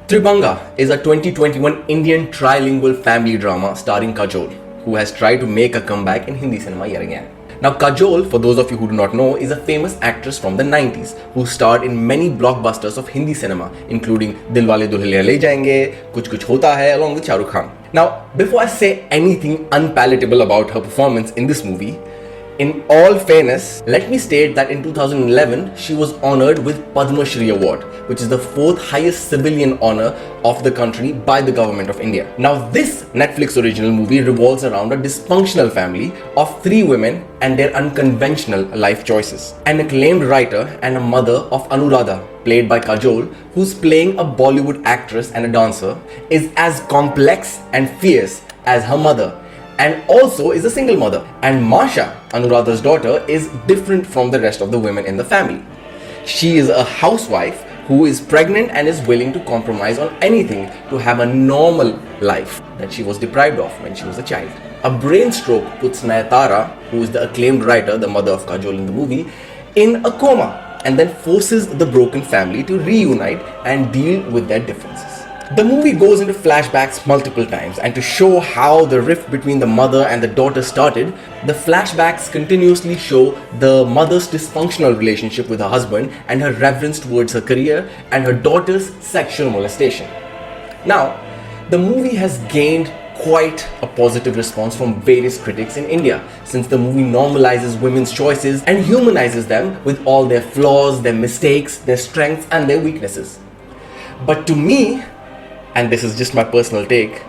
Tribhanga is a 2021 Indian trilingual family drama starring Kajol, who has tried to make a comeback in Hindi cinema yet again. Now, Kajol, for those of you who do not know, is a famous actress from the 90s who starred in many blockbusters of Hindi cinema, including Dilwale Dulhaniya Le Jayenge, Kuch Hota Hai, along with Shahrukh Khan. Now, before I say anything unpalatable about her performance in this movie, in all fairness, let me state that in 2011, she was honored with Padma Shri Award, which is the fourth highest civilian honor of the country by the government of India. Now, this Netflix original movie revolves around a dysfunctional family of three women and their unconventional life choices. An acclaimed writer and a mother of Anuradha, played by Kajol, who's playing a Bollywood actress and a dancer, is as complex and fierce as her mother, and also is a single mother. And Masha, Anuradha's daughter, is different from the rest of the women in the family. She is a housewife who is pregnant and is willing to compromise on anything to have a normal life that she was deprived of when she was a child. A brain stroke puts Nayatara, who is the acclaimed writer, the mother of Kajol in the movie, in a coma, and then forces the broken family to reunite and deal with their differences. The movie goes into flashbacks multiple times, and to show how the rift between the mother and the daughter started, the flashbacks continuously show the mother's dysfunctional relationship with her husband and her reverence towards her career and her daughter's sexual molestation. Now, the movie has gained quite a positive response from various critics in India, since the movie normalizes women's choices and humanizes them with all their flaws, their mistakes, their strengths and their weaknesses. But to me, and this is just my personal take,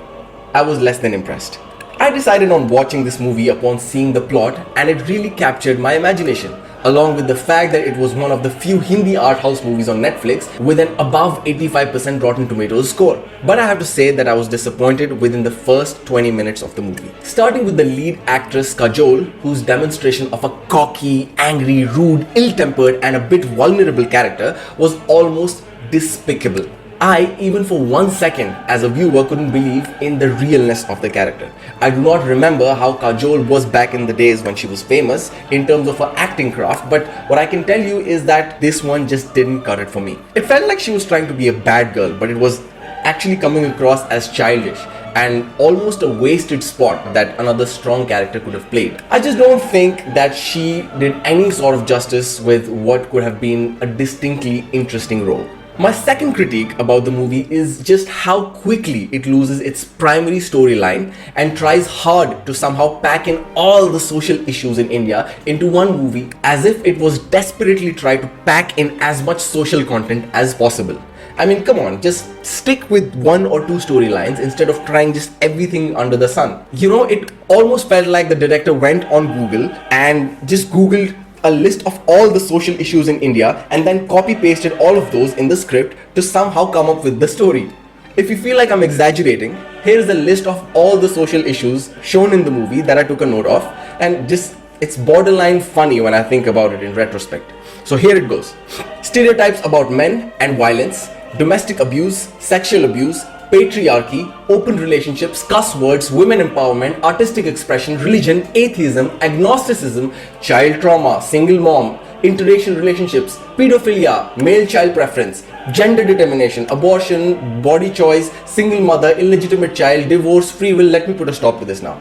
I was less than impressed. I decided on watching this movie upon seeing the plot, and it really captured my imagination, along with the fact that it was one of the few Hindi art house movies on Netflix with an above 85% Rotten Tomatoes score. But I have to say that I was disappointed within the first 20 minutes of the movie. Starting with the lead actress Kajol, whose demonstration of a cocky, angry, rude, ill-tempered and a bit vulnerable character was almost despicable. I, even for 1 second as a viewer, couldn't believe in the realness of the character. I do not remember how Kajol was back in the days when she was famous in terms of her acting craft, but what I can tell you is that this one just didn't cut it for me. It felt like she was trying to be a bad girl, but it was actually coming across as childish and almost a wasted spot that another strong character could have played. I just don't think that she did any sort of justice with what could have been a distinctly interesting role. My second critique about the movie is just how quickly it loses its primary storyline and tries hard to somehow pack in all the social issues in India into one movie, as if it was desperately trying to pack in as much social content as possible. I mean, come on, just stick with one or two storylines instead of trying just everything under the sun. You know, it almost felt like the director went on Google and just Googled a list of all the social issues in India and then copy-pasted all of those in the script to somehow come up with the story. If you feel like I'm exaggerating, here is a list of all the social issues shown in the movie that I took a note of, and just it's borderline funny when I think about it in retrospect. So here it goes. Stereotypes about men and violence, domestic abuse, sexual abuse, patriarchy, open relationships, cuss words, women empowerment, artistic expression, religion, atheism, agnosticism, child trauma, single mom, interracial relationships, pedophilia, male child preference, gender determination, abortion, body choice, single mother, illegitimate child, divorce, free will. Let me put a stop to this now.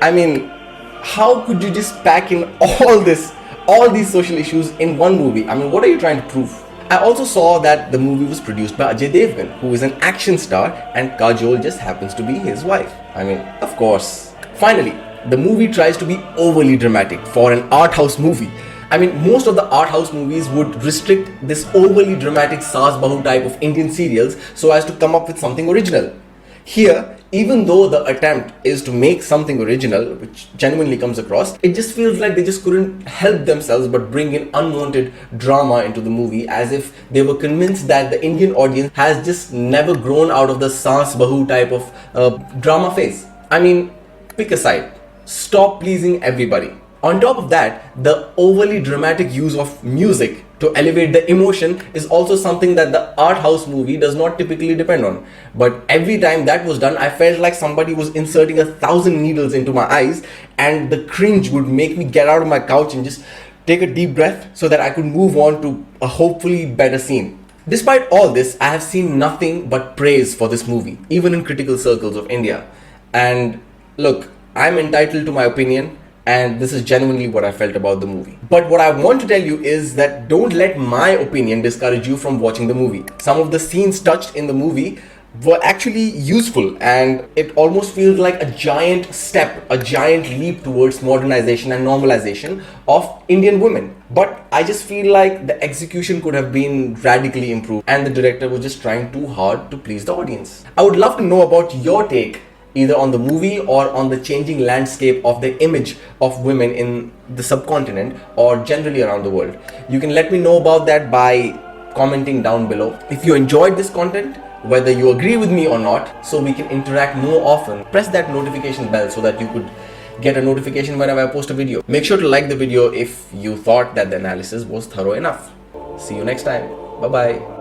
I mean, how could you just pack in all these social issues in one movie? I mean, what are you trying to prove? I also saw that the movie was produced by Ajay Devgan, who is an action star, and Kajol just happens to be his wife. I mean, of course. Finally, the movie tries to be overly dramatic for an art house movie. I mean, most of the art house movies would restrict this overly dramatic Saas Bahu type of Indian serials so as to come up with something original. Here, even though the attempt is to make something original, which genuinely comes across, it just feels like they just couldn't help themselves but bring in unwanted drama into the movie, as if they were convinced that the Indian audience has just never grown out of the Saas Bahu type of drama phase. I mean, pick a side. Stop pleasing everybody. On top of that, the overly dramatic use of music to elevate the emotion is also something that the art house movie does not typically depend on. But every time that was done, I felt like somebody was inserting 1,000 needles into my eyes, and the cringe would make me get out of my couch and just take a deep breath so that I could move on to a hopefully better scene. Despite all this, I have seen nothing but praise for this movie, even in critical circles of India. And look, I'm entitled to my opinion, and this is genuinely what I felt about the movie. But what I want to tell you is that don't let my opinion discourage you from watching the movie. Some of the scenes touched in the movie were actually useful, and it almost feels like a giant step, a giant leap towards modernization and normalization of Indian women. But I just feel like the execution could have been radically improved, and the director was just trying too hard to please the audience. I would love to know about your take, either on the movie or on the changing landscape of the image of women in the subcontinent or generally around the world. You can let me know about that by commenting down below. If you enjoyed this content, whether you agree with me or not, so we can interact more often, press that notification bell so that you could get a notification whenever I post a video. Make sure to like the video if you thought that the analysis was thorough enough. See you next time. Bye bye.